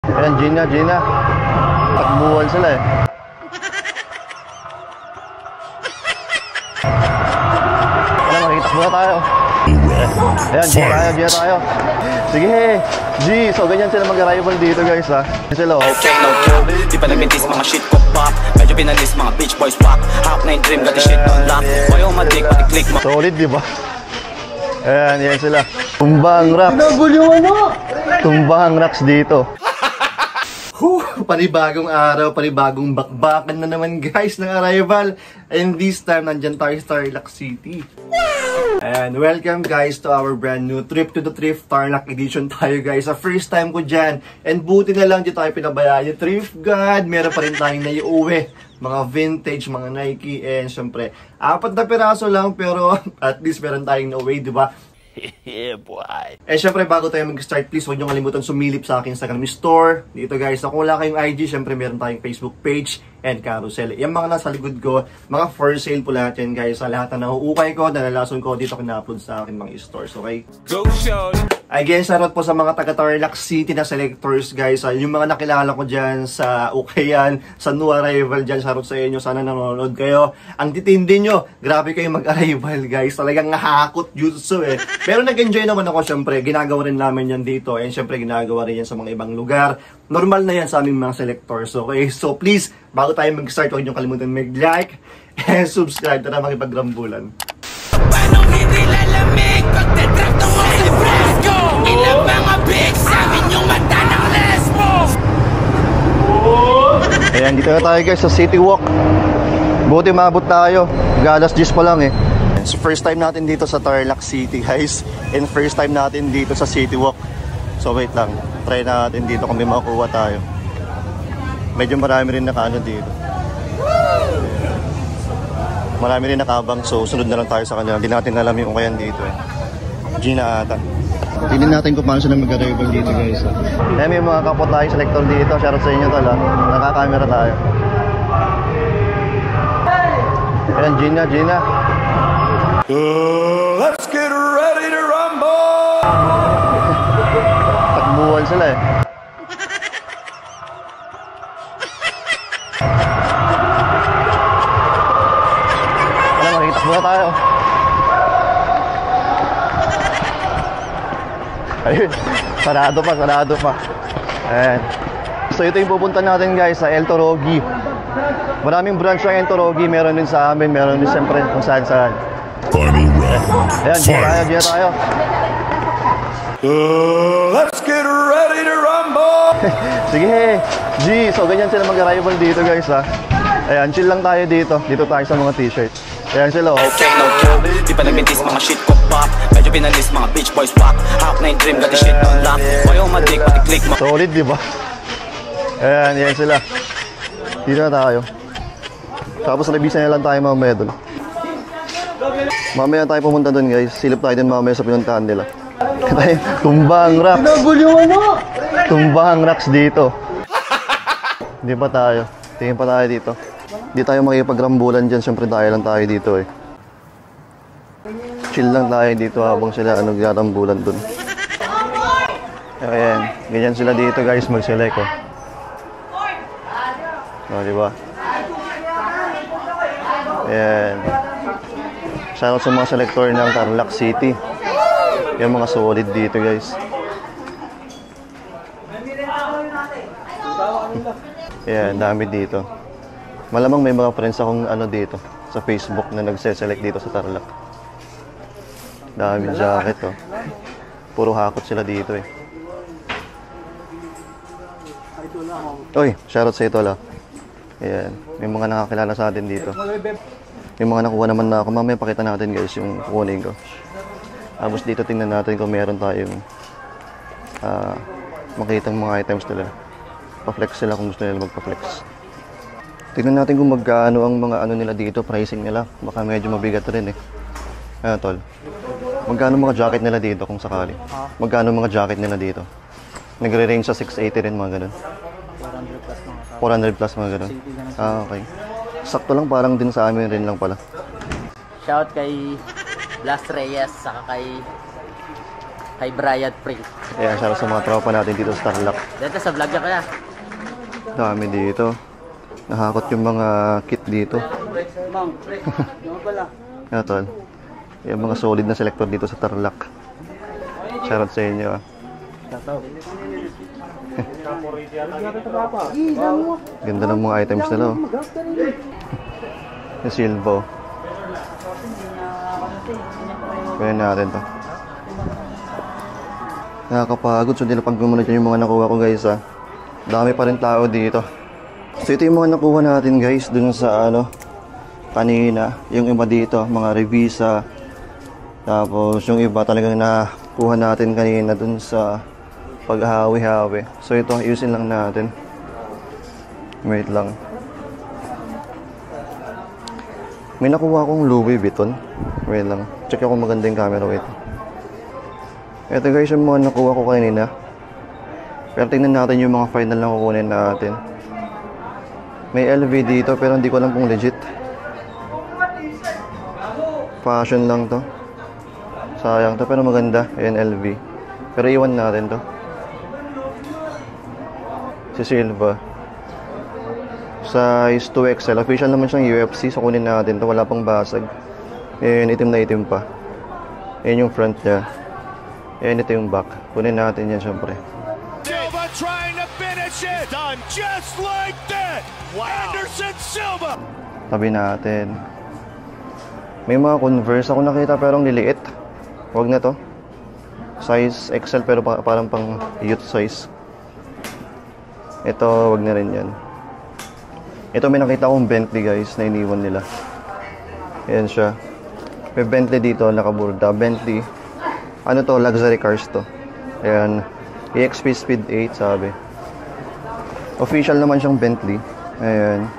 Ayan, Gina. Takbuhan sila eh. Ayan, makikitakbo na tayo. Ayan, Gina tayo. Sige, G. So, ganyan sila mag-arrival dito, guys, ha. Sila, oh. Okay, no joke. Di pa nagmintis mga shit ko pop. Medyo pinalis mga bitch boys pop. Hawk na yung dream, got the shit on lock. Boy, oh, madik, pati click mo. Solid, di ba? Ayan, yan sila. Tumbang rocks. Tumbang rocks dito. Panibagong araw, panibagong bakbakan na naman, guys, ng arrival. And this time, nandyan tayo sa Tarlac City. And welcome, guys, to our brand new Trip to the Thrift Tarlac Edition tayo, guys. Sa first time ko dyan. And buti na lang, di tayo pinabayaan yung Thrift God. Meron pa rin tayong naiuwi. Mga vintage, mga Nike, and syempre, 4 na piraso lang, pero at least meron tayong nauwi, di ba? Yeah, boy. Eh syempre, bago tayo mag-start, please huwag nyo kalimutan sumilip sa aking Instagram store. Dito, guys, kung wala kayong IG, syempre meron tayong Facebook page and carousel. Yung mga nasa likod ko, mga for sale po lahat yan, guys. Sa lahat na nahuukay ko, nalalason ko, dito ko na-upload sa akin mga stores, okay? Go show! Again, shoutout po sa mga taga Tarlac City na selectors, guys. Yung mga nakilala ko dyan sa Ukayan, sa new arrival dyan, shoutout sa inyo. Sana nanonood kayo. Ang titindi nyo, grabe kayo mag-arrival, guys. Talagang hakot jutsu eh. Pero nag-enjoy naman ako, syempre. Ginagawa rin namin yan dito. And syempre, ginagawa rin yan sa mga ibang lugar. Normal na yan sa aming mga selectors, okay? So please, bago tayo mag-start, huwag nyo kalimutan mag-like and subscribe. Tara makipagrambulan. Paano hindi lalamig pag dedraft ng mga Nebraska? Ilang mga big sa inyong mata ng lesbo? Ayan, dito na tayo, guys, sa City Walk. Buti maabot tayo. Galas 10 pa lang eh. So first time natin dito sa Tarlac City, guys. And first time natin dito sa City Walk. So wait lang, try natin dito kung may makukuha tayo. Medyo marami rin nakaano dito. Marami rin nakabang, so sunod na lang tayo sa kanila. Hindi natin alam yung kayan dito eh. Gina ata. Tingnan natin kung paano sila mag-arrival dito, guys. Eh, may mga kapot tayo selector dito. Shoutout sa inyo tala. Nakakamera tayo. Ayan, Gina. Let's get ready to rumble! Takbuhan sila eh. Alam, makikitakbo na tayo. Ayun, sarado pa. Ayan. So ito yung pupunta natin, guys, sa El Torogi. Maraming branch ng El Torogi. Meron din sa amin, meron din siyempre kung saan. Final round. Ayan, Gina tayo. Let's get ready to rumble! Sige, G. So ganyan sila mag-arrival dito, guys, ha. Ayan, chill lang tayo dito. Dito tayo sa mga t-shirt. Ayan sila, oh. Okay, no joke. Di pa nagmintis mga shit ko pop. Medyo pinalis mga bitch boys pop. Hawk na yung dream, got the shit on lock. Boy, oh, madik, pati click mo. Solid, di ba? Ayan sila. Dito na tayo. Tapos nabisan na lang tayo mamaya doon. Mamaya tayo pumunta doon, guys. Silip tayo din mamaya sa pinuntahan nila. Tumbang rocks. Tumbang rocks dito. Hindi pa tayo. Tingin pa tayo dito. Hindi tayo makipagrambulan dyan. Siyempre tayo lang tayo dito eh. Chill lang tayo dito habang sila nagrambulan doon. Ayan. Ganyan sila dito, guys. Mag-select oh. O, diba? Ayan. Shoutout sa mga selector ng Tarlac City. Yung mga solid dito, guys. Ayan, dami dito. Malamang may mga friends akong ano dito sa Facebook na nagse-select dito sa Tarlac. Daming jacket, oh. Puro hakot sila dito, eh. Oy, shoutout sa ito, la. Ayan, may mga nakakilala sa atin dito. May mga nakuha naman na ako. Mamaya pakita natin, guys, yung kukunin ko. Tapos dito tingnan natin kung meron tayong makitang mga items nila. Pa-flex sila kung gusto nila magpa-flex. Tingnan natin kung magkano ang mga ano nila dito, pricing nila. Baka medyo mabigat rin eh. Ayan, tol. Magkano mga jacket nila dito kung sakali? Magkano mga jacket nila dito? Nagre-range sa 680 rin, mga ganun. 400 plus mga ganun. Ah, okay. Sakto lang, parang din sa amin rin lang pala. Shout kay Blas Reyes, saka kay Kay Brian Prince. Ayan, shout out sa mga tropa natin dito sa Tarlac. Dito sa vlog niya kaya. Dami dito. Nakakot yung mga kit dito. Mang, yung pala. Ano tol? Yung mga solid na selector dito sa Tarlac. Shout out sa inyo ah. Ganda ng mga items nila oh. Yung silbo. Kunin natin to. Nakakapagod. So nilapag ko muna dyan yung mga nakuha ko guys ha. Dami pa rin tao dito. So ito yung mga nakuha natin guys dun sa ano kanina. Yung iba dito mga revisa. Tapos yung iba talagang nakuha natin kanina dun sa paghahawi-hawi. So ito ayusin lang natin. Wait lang. May nakuha akong Louis Vuitton. Wait lang. Check ako maganda yung camera. Wait. Ito guys yung mga nakuha ko kanina. Pero tingnan natin yung mga final na kukunin natin. May LV dito pero hindi ko alam kung legit. Fashion lang to. Sayang to pero maganda. Ayan LV. Pero iwan natin to. Si Silva. Size 2XL. Official naman siyang UFC. So kunin natin to. Wala pang basag. Ayan itim na itim pa. Ayan yung front niya. Ayan ito yung back. Kunin natin yan syempre. Silva trying to finish it. Done just like that. Wow. Anderson Silva. Tabi natin. May mga Converse ako nakita pero ang liliit. Huwag na to. Size XL pero parang pang youth size. Ito, wag na rin yan. Ito may nakita akong Bentley guys na iniwan nila. Ayan siya. May Bentley dito, nakaburda. Bentley. Ano to? Luxury cars to. Ayan. EXP Speed 8 sabi. Official naman siyang Bentley. Ayan.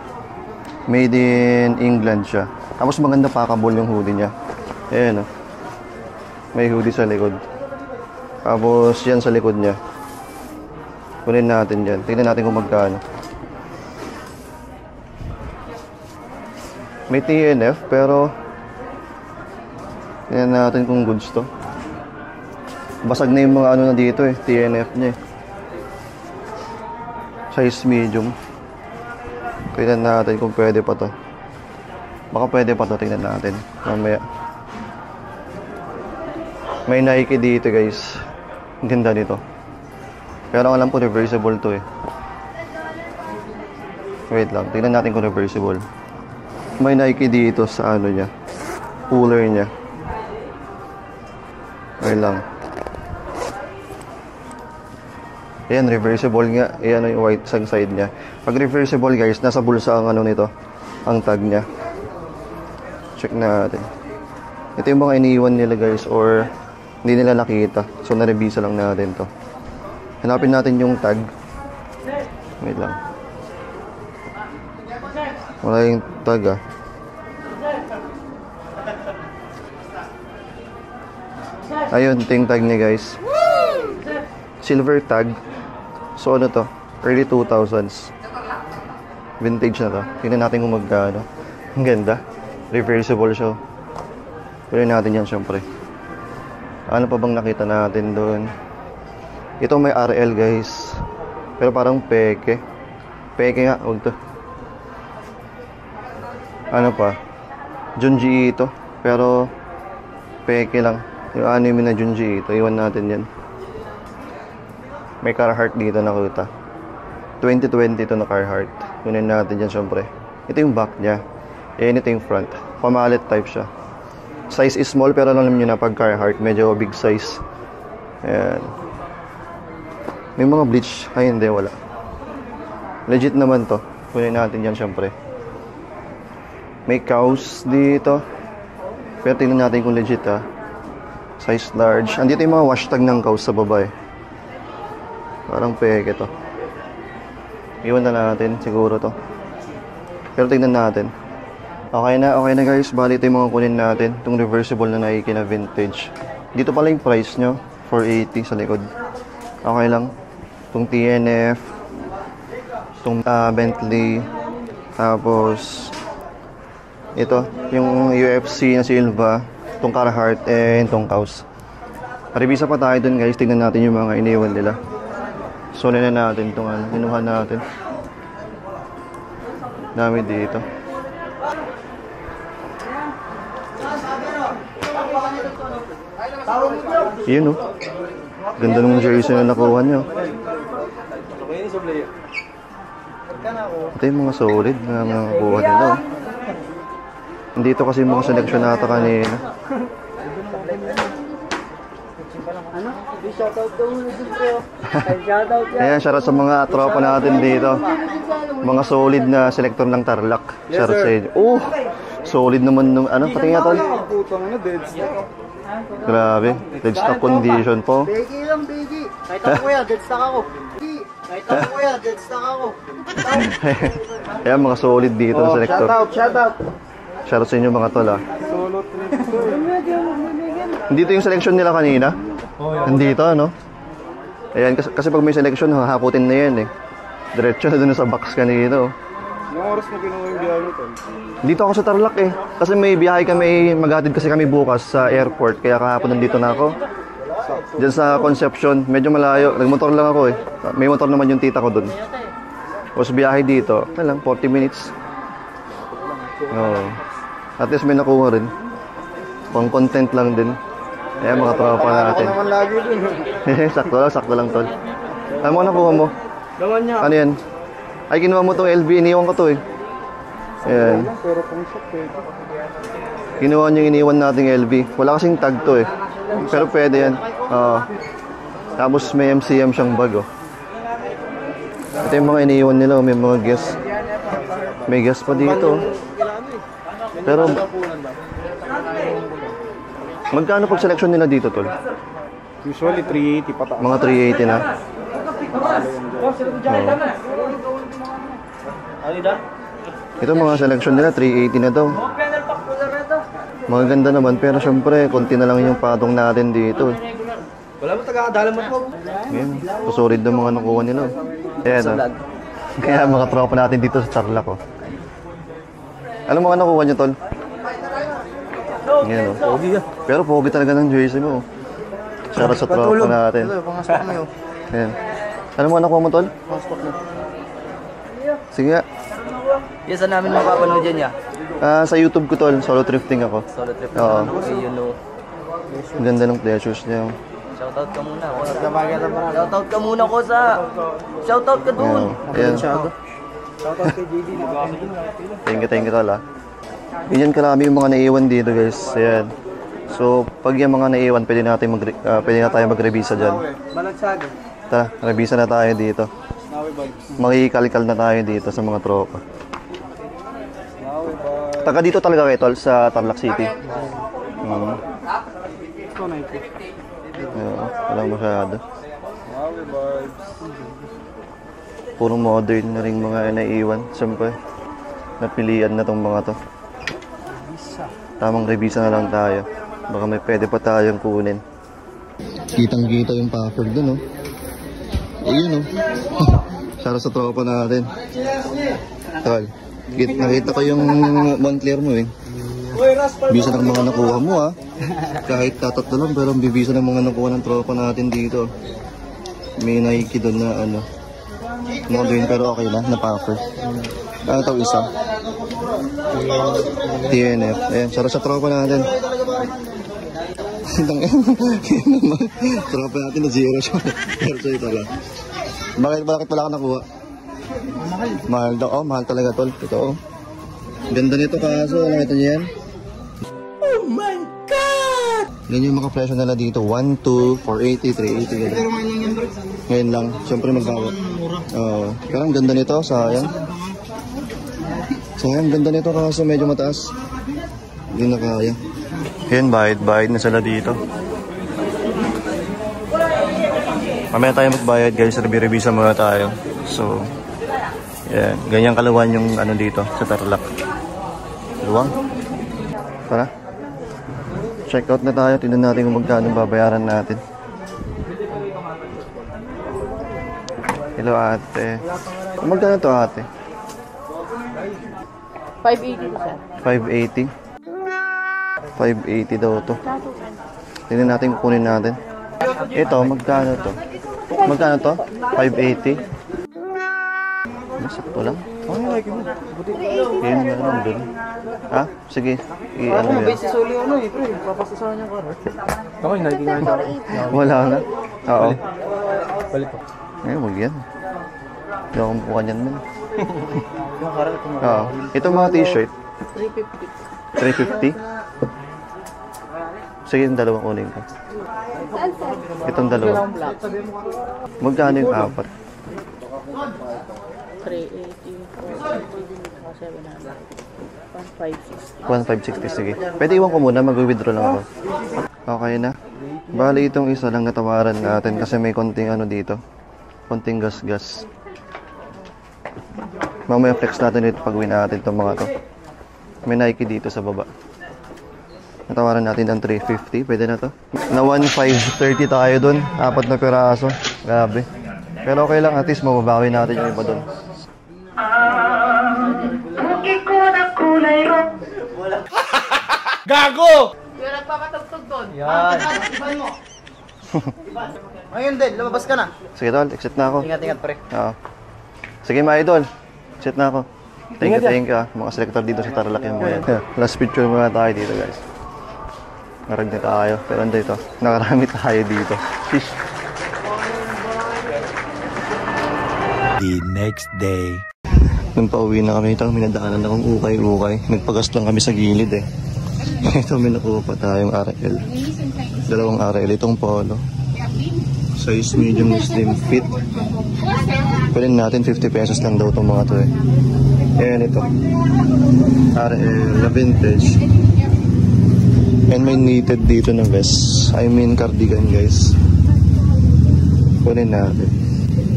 Made in England siya. Tapos maganda packable yung hoodie niya. Ayan o. May hoodie sa likod. Tapos yan sa likod niya. Kunin natin yan. Tingnan natin kung magkano. May TNF pero tingnan natin kung goods to. Basag na yung mga ano na dito eh. TNF niya eh. Size medium. Tingnan natin kung pwede pa to. Baka pwede pa to. Tingnan natin. Mamaya. May Nike dito guys. Ang ganda nito. Pero alam ko reversible to eh. Wait lang. Tingnan natin kung reversible. May Nike dito sa ano niya. Cooler niya. Wait lang. Ayan, reversible nga. Ayan yung white side niya. Pag reversible guys, nasa bulsa ang ano nito. Ang tag niya. Check natin. Ito yung mga iniwan nila guys or hindi nila nakita. So na-revisa lang natin to. Hanapin natin yung tag. Wait lang. Wala yung tag ah. Ayun, ito yung tag niya guys. Silver tag. So ano to? Early 2000s. Vintage na to. Tingnan natin kung magkano. Ang ganda. Reversible siya. Pwede natin yan syempre. Ano pa bang nakita natin doon? Ito may RL guys. Pero parang peke. Peke nga. Huwag to. Ano pa? Junji ito. Pero peke lang. Yung anime na Junji ito. Iwan natin yan. May Carhartt dito nakita. 2020 ito na Carhartt. Kunin natin yan syempre. Ito yung back niya. Ayan ito yung front. Pamalit type siya. Size is small pero alam nyo na pag Carhartt medyo big size. Ayan. May mga bleach. Ay hindi, wala. Legit naman to. Kunin natin yan syempre. May cows dito. Pero tingnan natin kung legit ha. Size large. Andito yung mga wash tag ng cows sa baba eh. Parang peke to. Iwan na natin siguro to. Pero tingnan natin. Okay na guys. Bali ito yung mga kunin natin. Itong reversible na Nike na vintage. Dito pala yung price nyo. 480 sa likod. Okay lang. Itong TNF. Itong Bentley. Tapos ito. Yung UFC na Silva. Itong Carhartt and itong Kaws. Revisa pa tayo dun guys, tingnan natin yung mga iniwan nila. So na natin itong ano, inuha natin. Dami dito. Yun oh. Ganda ng jersey na nakuha nyo. Ito yung mga solid na mga nakuha nila oh. Dito kasi mga seleksyon nata kanina. Ayan, shoutout sa mga tropa natin dito. Mga solid na selector ng Tarlac. Shoutout sa inyo. Oh! Solid naman nung ano, patingin nga tol. Grabe, dead stock condition po. Biggie lang, Biggie. Kahit ako kuya, dead stock ako. Kahit ako kuya, dead stock ako. Ayan, mga solid dito na selector. Shoutout. Shoutout sa inyo mga tol ah. Dito yung selection nila kanina. Nandito ano. Ayan, kasi pag may selection, hahaputin na yan eh. Diretso na dun sa box kanina oh. Ilang oras mo kinuha yung biyahe nito? Dito ako sa Tarlac eh. Kasi may biyahe kami, maghatid kasi kami bukas sa airport. Kaya kahapon nandito na ako. Diyan sa Concepcion, medyo malayo. Nagmotor lang ako eh. May motor naman yung tita ko dun. Tapos biyahe dito, lang 40 minutes. Oh. At least may nakuha rin. Pang content lang din. Ayan mga tropa natin. Ako naman lagi dun. sakto lang tol. Ano mo nakuha mo? Laman niya. Ano yan? Ay, kinuha mo itong LV. Iniwan ko to eh. Ayan. Pero pang shop eh. Kinuha niyo yung iniwan nating LV. Wala kasing tag to eh. Pero pwede yan. Tapos may MCM siyang bag oh. Ito yung mga iniwan nila. May mga guest. May guest pa dito. Pero magkano pag selection nila dito tol? Usually 380 pataas. Mga 380 na. Ito mga selection nila 380 na daw. Mga ganda naman pero syempre konti na lang yung patong natin dito. Wala mo taga-adalan mo po. Ayan, susurid ng mga nakuha nila. Ayan oh. Kaya mga tropa natin dito sa Tarlac oh. Ano mga nakuha nyo tol? Ayan oh. Pero pogi talaga ng jersey mo oh. Shoutout sa tropa natin. Ayan. Ano mga nakuha mo tol? Sige nga. Yes, saan namin mapapanood yan ya? Sa YouTube ko tol, solo thrifting ako. Solo trip Oo. you know. Ang ganda ng pleasures niya. Shoutout ka muna. Shoutout ka muna ko sa... Shoutout ka dun. Ayan. Thank you tol ah. Ganyan karami yung mga naiwan dito guys. Ayan. So, pag yung mga naiwan, pwede na tayo mag-revisa dyan. Balagsag. Tara, revisa na tayo dito. Makikikalikal na tayo dito sa mga tropa. Taga dito talaga kayo tol, sa Tarlac City. Walang masyado. Puro modern na rin mga naiwan. Siyempre, napilian na tong mga to. Tamang revisa na lang tayo. Baka may pwede pa tayong kunin. Kitang-kita yung password dun, oh. Ayun, oh. Sara sa tropa natin. Tol, nakita ko yung Montclair mo, eh. Bisa ng mga nakuha mo, ah. Kahit tatatlo lang, pero bibisa ng mga nakuha ng tropa natin dito. May Nike doon na, ano. Modern, pero okay lang, na-puffer. Ano ito, isa? TNF. Ayan, sara sa tropa natin. Tropa natin na zero siya. Pero so ito lang. Bakit wala ka nakuha? Mahal daw. Oh, mahal talaga tol. Ito oh. Ganda nito kaso. Nakita niyo yan? Oh my God! Ganyan yung mga presyo nila dito. 1, 2, 480, 380. Ngayon lang. Siyempre magbawa. Pero ang ganda nito. Sayang. Ganda nito kaso medyo mataas. Hindi na kaya. Yan, bayad na sila dito. Mamaya tayo magbayad guys, revisa muna tayo. So, yan, ganyan kaluwan yung ano dito sa Tarlac. Luwang. Tara. Check out na tayo, tingnan natin kung magkano babayaran natin. Hello ate. Magkano to ate? 580 po sir. 580. 580 daw to. Tingnan natin, kukunin natin. Ito, magkano to? Magkano to? 580? Masakto lang. Ano yung like mo? Buti. Yan na lang dun. Ha? Sige. Ano yan? Basis uli ano eh, pre. Papasasahan niya ka. Okay, Nike nga ito. Wala na. Oo. Palit po. Ngayon, wag yan. Hindi ako mukha niyan man. Yung karal ko Oo. Ito mga t-shirt. 350. 350? Sige, yung dalawang kunin ko. Itong dalawa. Magkano yung apat? 1,560. Sige. Pwede iwan ko muna, mag-withdraw lang ako. Okay na. Bali itong isa lang natawaran natin kasi may konting ano dito. Konting gas-gas. Mamaya flex natin dito pag win natin itong mga to. May Nike dito sa baba. Natawaran natin ng 350. Pwede na to. Na 1,530 tayo dun. 4 na piraso. Grabe. Pero okay lang. At least mababawi natin yung iba dun. Gago! Yung nagpapatugtog doon. Yan. Ayun din, lumabas ka na. Sige tol, exit na ako. Ingat-ingat pre. Oo. Sige mga idol. Exit na ako. Thank you ah. Mga selector dito sa Tarlac yung mga yan. Last picture muna tayo dito guys. Narag na tayo. Pero andito, nakarami tayo dito. Fish. The next day. Nung pauwi na kami ito, minadaanan akong ukay-ukay. Nagpagas lang kami sa gilid eh. Ito may nakuha pa tayong RL. Dalawang RL. Itong polo. Size medium slim fit. Pwede natin 50 pesos lang daw itong mga to eh. Ayan ito. RL na vintage. And may knitted dito na vest. I mean cardigan guys. Kunin natin.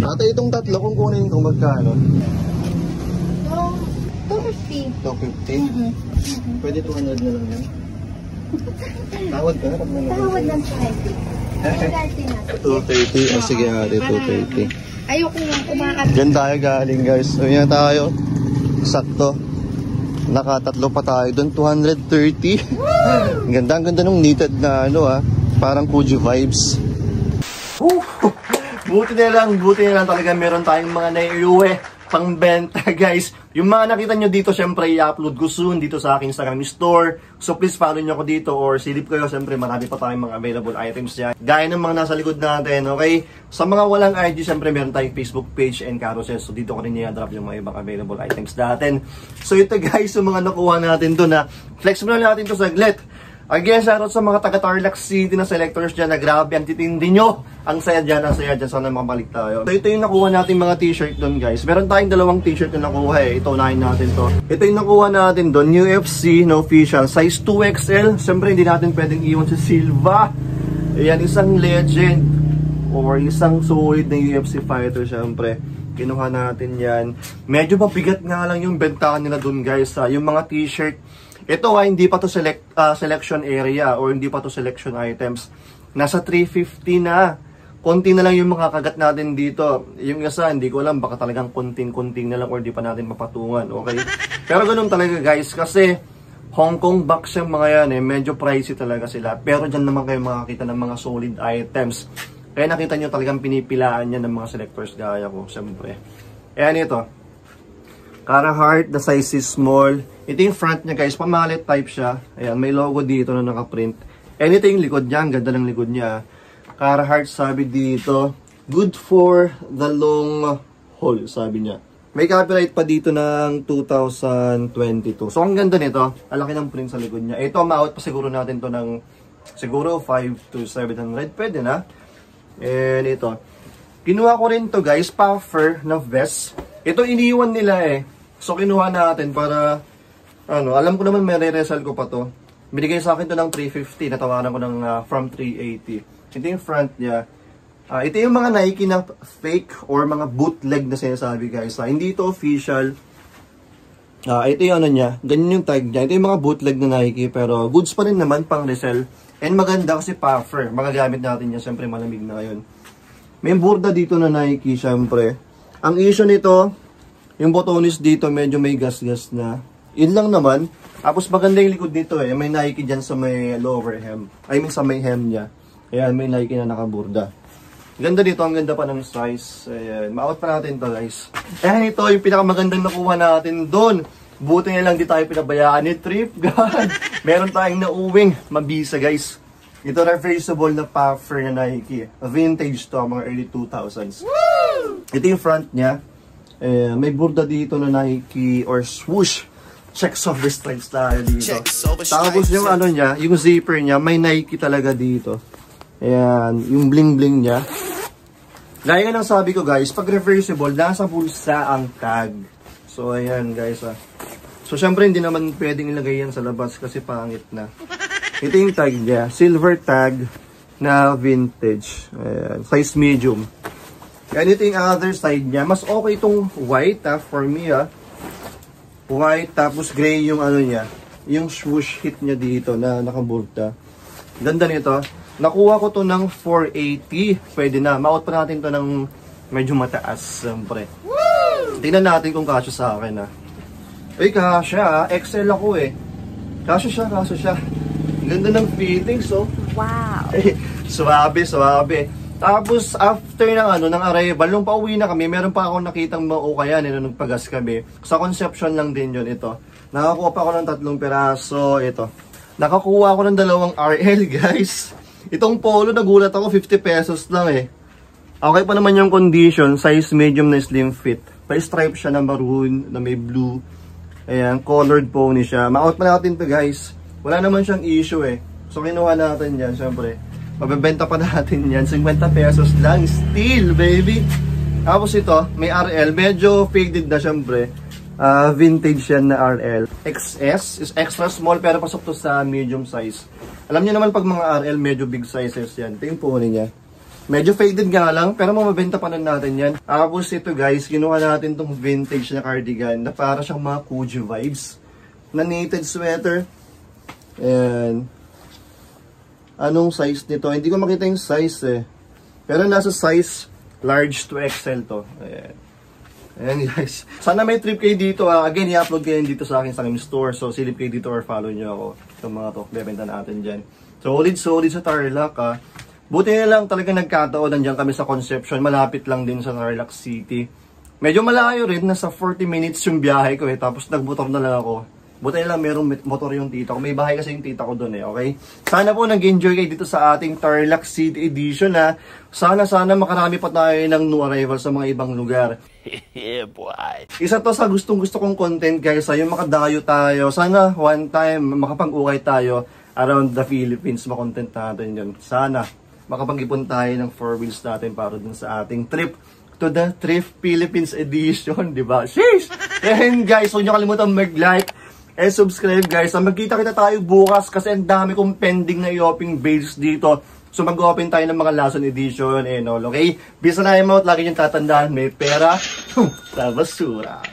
Ate itong tatlo kung kunin ko magkano? 250. 250? Pwede 200 na lang yan. Tawad ka na pag nalagay. Tawad ng 20. 230. Sige ate, 230. Ayoko yung kumakat. Diyan tayo galing guys. So yan tayo. Sakto. Nakatatlo pa tayo doon. 230. Ang ganda nung knitted na ano ah. Parang Kuju vibes. Buti na lang talaga meron tayong mga naiuwi pangbenta guys. Yung mga nakita nyo dito, syempre i-upload ko soon dito sa aking Instagram store. So please follow nyo ako dito or silip kayo. Syempre marami pa tayong mga available items dyan. Gaya ng mga nasa likod natin, okay? Sa mga walang IG, syempre meron tayong Facebook page and carousel. So dito ko rin i-drop yung mga ibang available items natin. So ito guys, yung mga nakuha natin doon na flex mo na natin to saglit. Again, shoutout sa mga taga-Tarlac City na selectors dyan na grabe ang titindi nyo. Ang saya dyan. Sana makabalik tayo. So, ito yung nakuha natin mga t-shirt doon guys. Meron tayong dalawang t-shirt na nakuha eh. Ito, unahin natin to. Ito yung nakuha natin doon. UFC na official. Size 2XL. Siyempre, hindi natin pwedeng iwan si Silva. Ayan, isang legend. Or isang solid na UFC fighter siyempre. Kinuha natin yan. Medyo mabigat nga lang yung bentahan nila doon guys. Yung mga t-shirt. Ito hindi pa to selection area or hindi pa to selection items. Nasa 350 na. Konti na lang yung makakagat natin dito. Yung isa, hindi ko alam, baka talagang konting-konting na lang or di pa natin mapatungan. Okay? Pero ganun talaga guys, kasi Hong Kong box yung mga yan eh. Medyo pricey talaga sila. Pero dyan naman kayo makakita ng mga solid items. Kaya nakita nyo talagang pinipilaan yan ng mga selectors gaya ko, siyempre. Ayan ito. Carhartt, the size is small. Ito yung front niya guys, pamalit type siya. Ayan, may logo dito na nakaprint. And ito yung likod niya, ang ganda ng likod niya. Carhartt sabi dito, good for the long haul, sabi niya. May copyright pa dito ng 2022. So ang ganda nito, ang laki ng print sa likod niya. Ito, ma-out pa siguro natin to ng siguro 5 to 700, pwede na. And ito, kinuha ko rin to guys, puffer na vest. Ito iniwan nila eh. So kinuha natin para alam ko naman may re-resell ko pa to. Binigay sa akin to ng 350, natawaran ko ng from 380. Ito yung front niya. Ito yung mga Nike na fake or mga bootleg na sinasabi guys. Hindi ito official. Ito yung ano niya, ganyan yung tag niya. Ito yung mga bootleg na Nike pero goods pa rin naman pang resell. And maganda kasi puffer. Magagamit natin yan, syempre malamig na ngayon. May burda dito na Nike syempre. Ang issue nito, yung botones dito medyo may gas-gas na. Yun lang naman. Tapos maganda yung likod nito eh. May Nike dyan sa may lower hem. I mean sa may hem niya. Ayan, may Nike na nakaburda. Ganda dito, ang ganda pa ng size. Ayan, maawat pa natin to guys. Ayan, ito yung pinakamagandang nakuha natin doon. Buti na lang di tayo pinabayaan ni Trip God. Meron tayong nauwing mabisa guys. Ito reversible na puffer na Nike. Vintage to, mga early 2000s. Woo! Ito yung front niya. May burda dito na Nike or swoosh. Checks over stripes tayo dito. Tapos yung ano niya, yung zipper niya, may Nike talaga dito. Ayan, yung bling bling niya. Gaya nga ng sabi ko guys, pag reversible, nasa bulsa ang tag. So ayan guys So syempre hindi naman pwedeng ilagay yan sa labas kasi pangit na. Ito yung tag niya, silver tag na vintage. Ayan, size medium. Yan ito yung other side niya. Mas okay itong white for me White tapos gray yung ano niya. Yung swoosh hit niya dito na nakaburta. Ganda nito. Nakuha ko to ng 480. Pwede na. Maot pa natin to ng medyo mataas. Siyempre. Tingnan natin kung kasya sa akin Uy, kasya XL ako Kasya siya. Ganda ng fittings Wow. Suwabe. Tapos after ng arrival, nung pauwi na kami, meron pa akong nakitang maukayan nung nagpagas kami. Sa Conception lang din yun ito. Nakakuha pa ako ng 3 piraso. Ito. Nakakuha ako ng 2 RL guys. Itong polo nagulat ako 50 pesos lang Okay pa naman yung condition, size medium na slim fit. Pa-stripe siya na maroon, na may blue. Ayan, colored pony siya. Ma-out pa natin to guys. Wala naman siyang issue So kinuha natin yan, syempre. Mabebenta pa natin yan, 50 pesos lang, still baby. Tapos ito, may RL, medyo faded na syempre. Vintage yan na RL. XS is extra small pero pasok to sa medium size. Alam niyo naman pag mga RL, medyo big sizes yan. Ito yung pony niya. Medyo faded nga lang, pero mabebenta pa natin yan. Tapos ito guys, kinuha natin tong vintage na cardigan na para siyang mga Kuji vibes. Na knitted sweater. And anong size nito? Hindi ko makita yung size Pero nasa size large to XL to. Ayan guys. Sana may trip kayo dito Again, i-upload kayo dito sa akin sa aking store. So silip kayo dito or follow nyo ako. Sa mga to, bebenta natin dyan. Solid sa Tarlac Buti na lang talaga nagkataon. Nandiyan kami sa Conception. Malapit lang din sa Tarlac City. Medyo malayo rin. Nasa 40 minutes yung biyahe ko Tapos nagmotor na lang ako. Buti na lang merong motor yung tita ko. May bahay kasi yung tita ko doon okay? Sana po nag-enjoy kayo dito sa ating Tarlac City Edition Sana makarami pa tayo ng new arrival sa mga ibang lugar. Yeah, boy. Isa to sa gustong-gusto kong content guys yung makadayo tayo. Sana one time makapag-ukay tayo around the Philippines. Makontent natin yun. Sana makapag-ipon tayo ng 4 wheels natin para dun sa ating trip to the Thrift Philippines Edition, diba? Sheesh! And guys, huwag nyo kalimutan mag-like and subscribe guys. Magkita-kita tayo bukas kasi ang dami kong pending na i-open bales dito. So mag-open tayo ng mga Lason Edition and all, okay? Bisa na yung mouth, lagi yung tatandaan, may pera sa basura.